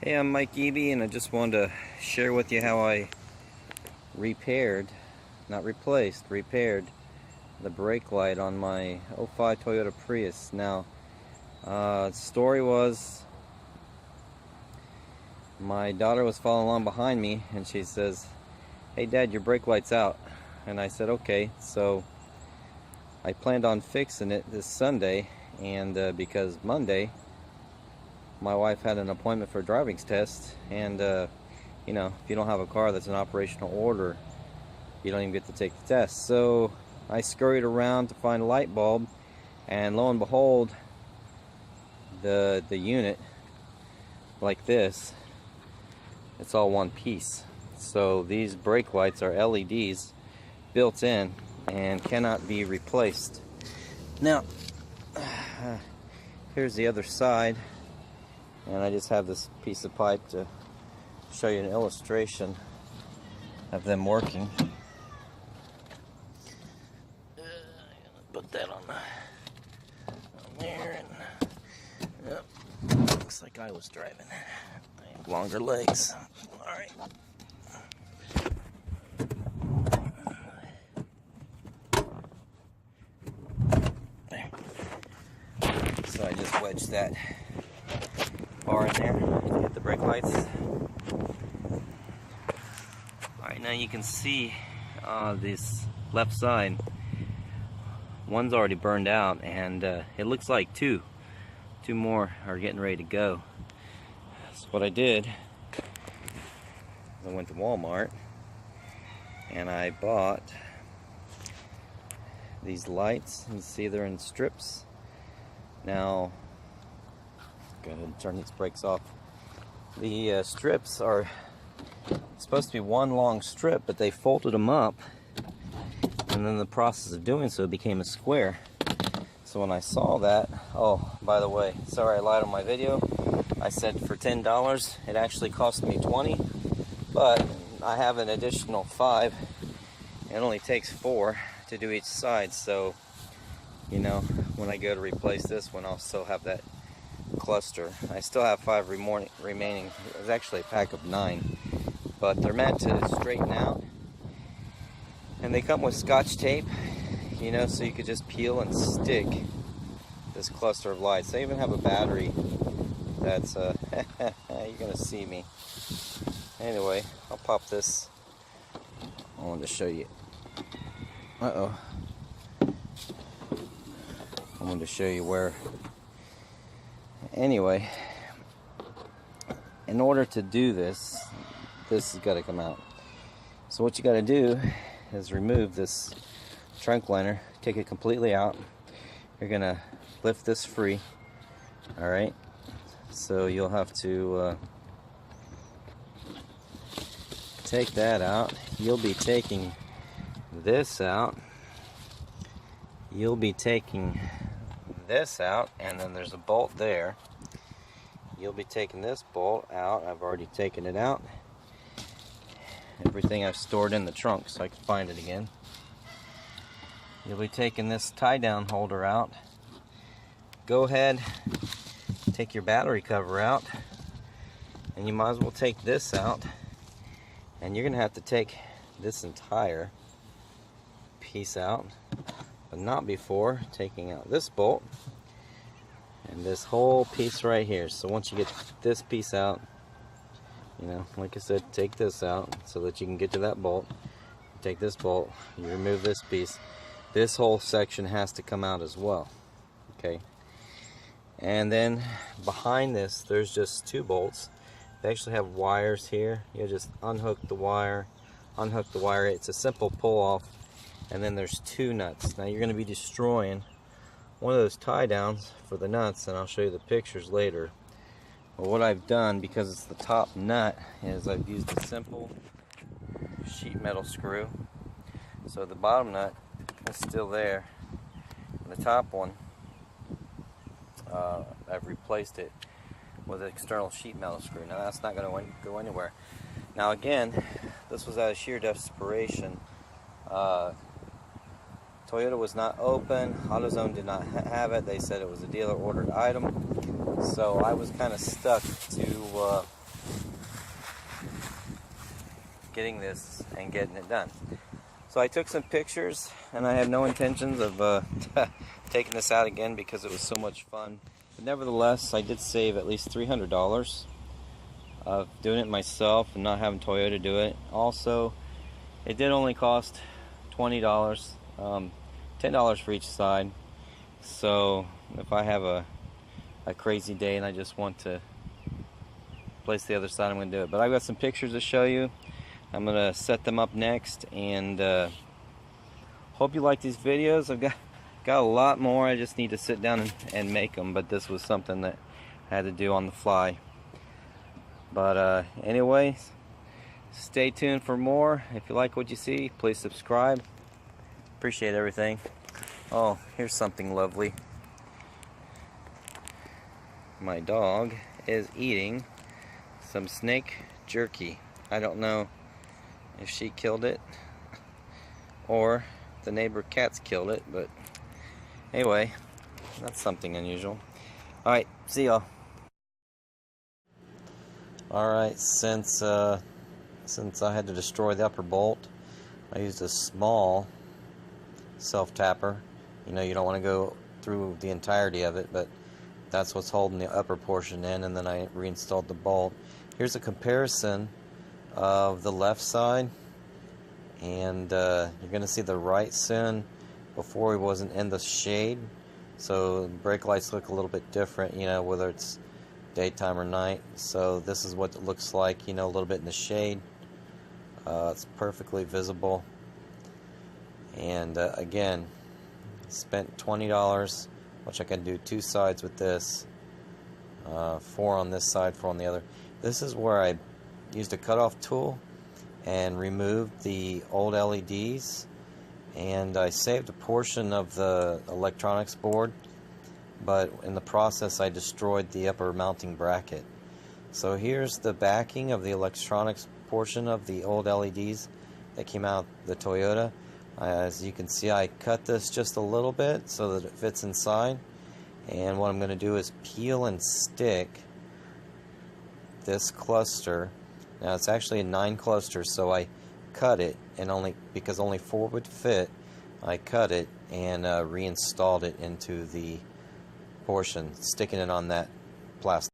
Hey, I'm Mike Eby, and I just wanted to share with you how I repaired, not replaced, repaired the brake light on my '05 Toyota Prius. Now, the story was my daughter was following along behind me, and she says, "Hey Dad, your brake light's out." And I said, "Okay." So I planned on fixing it this Sunday, and because Monday my wife had an appointment for a driving test, and you know, if you don't have a car that's in operational order, you don't even get to take the test. So I scurried around to find a light bulb, and lo and behold, the unit, like this, it's all one piece. So these brake lights are LEDs built in and cannot be replaced. Now here's the other side, and I just have this piece of pipe to show you an illustration of them working. Put that on there, and yep, looks like I was driving. I have longer legs. All right. There. So I just wedged that bar in there to hit the brake lights. Alright, now you can see this left side, one's already burned out, and it looks like two more are getting ready to go. So what I did is I went to Walmart and I bought these lights. You see they're in strips. Now go ahead and turn these brakes off. The strips are supposed to be one long strip, but they folded them up, and then the process of doing so became a square. So when I saw that, oh, by the way, sorry I lied on my video. I said for $10. It actually cost me $20, but I have an additional 5. It only takes 4 to do each side, so you know, when I go to replace this one, I'll still have that cluster. I still have 5 remaining. There's actually a pack of 9, but they're meant to straighten out, and they come with Scotch tape, you know, so you could just peel and stick this cluster of lights. They even have a battery that's you're gonna see me. Anyway, I'll pop this. I wanted to show you. I wanted to show you where. Anyway, in order to do this has got to come out. So what you got to do is remove this trunk liner, take it completely out. You're gonna lift this free. All right. So you'll have to take that out. You'll be taking this out. You'll be taking this out, and then there's a bolt there. You'll be taking this bolt out. I've already taken it out. Everything I've stored in the trunk so I can find it again. You'll be taking this tie down holder out. Go ahead, take your battery cover out, and you might as well take this out. And you're gonna have to take this entire piece out, but not before taking out this bolt and this whole piece right here. So once you get this piece out, you know, like I said, take this out so that you can get to that bolt. Take this bolt, you remove this piece. This whole section has to come out as well. Okay. And then behind this, there's just 2 bolts. They actually have wires here. You just unhook the wire. It's a simple pull off. And then there's 2 nuts. Now you're going to be destroying one of those tie downs for the nuts, and I'll show you the pictures later. But what I've done, because it's the top nut, is I've used a simple sheet metal screw. So the bottom nut is still there. And the top one, I've replaced it with an external sheet metal screw. Now that's not going to go anywhere. Now again, this was out of sheer desperation. Toyota was not open. AutoZone did not have it. They said it was a dealer ordered item. So I was kind of stuck to getting this and getting it done. So I took some pictures, and I had no intentions of taking this out again because it was so much fun. But nevertheless, I did save at least $300 of doing it myself and not having Toyota do it. Also, it did only cost $20, $10 for each side. So if I have a crazy day and I just want to place the other side, I'm going to do it. But I've got some pictures to show you. I'm going to set them up next, and hope you like these videos. I've got a lot more. I just need to sit down and make them, but this was something that I had to do on the fly. But anyway, stay tuned for more. If you like what you see, please subscribe. Appreciate everything. Oh, here's something lovely. My dog is eating some snake jerky. I don't know if she killed it or the neighbor cats killed it, but anyway, that's something unusual. Alright, see y'all. Alright, since I had to destroy the upper bolt, I used a small self-tapper. You know, you don't want to go through the entirety of it, but that's what's holding the upper portion in, and then I reinstalled the bolt. Here's a comparison of the left side, and you're going to see the right soon. Before he wasn't in the shade, so brake lights look a little bit different, you know, whether it's daytime or night. So this is what it looks like, you know, a little bit in the shade. It's perfectly visible. And again, spent $20, which I can do two sides with this, 4 on this side, 4 on the other. This is where I used a cutoff tool and removed the old LEDs, and I saved a portion of the electronics board, but in the process I destroyed the upper mounting bracket. So here's the backing of the electronics portion of the old LEDs that came out the Toyota. As you can see, I cut this just a little bit so that it fits inside, and what I'm going to do is peel and stick this cluster. Now it's actually a 9 cluster, so I cut it, and because only 4 would fit, I cut it and reinstalled it into the portion, sticking it on that plastic.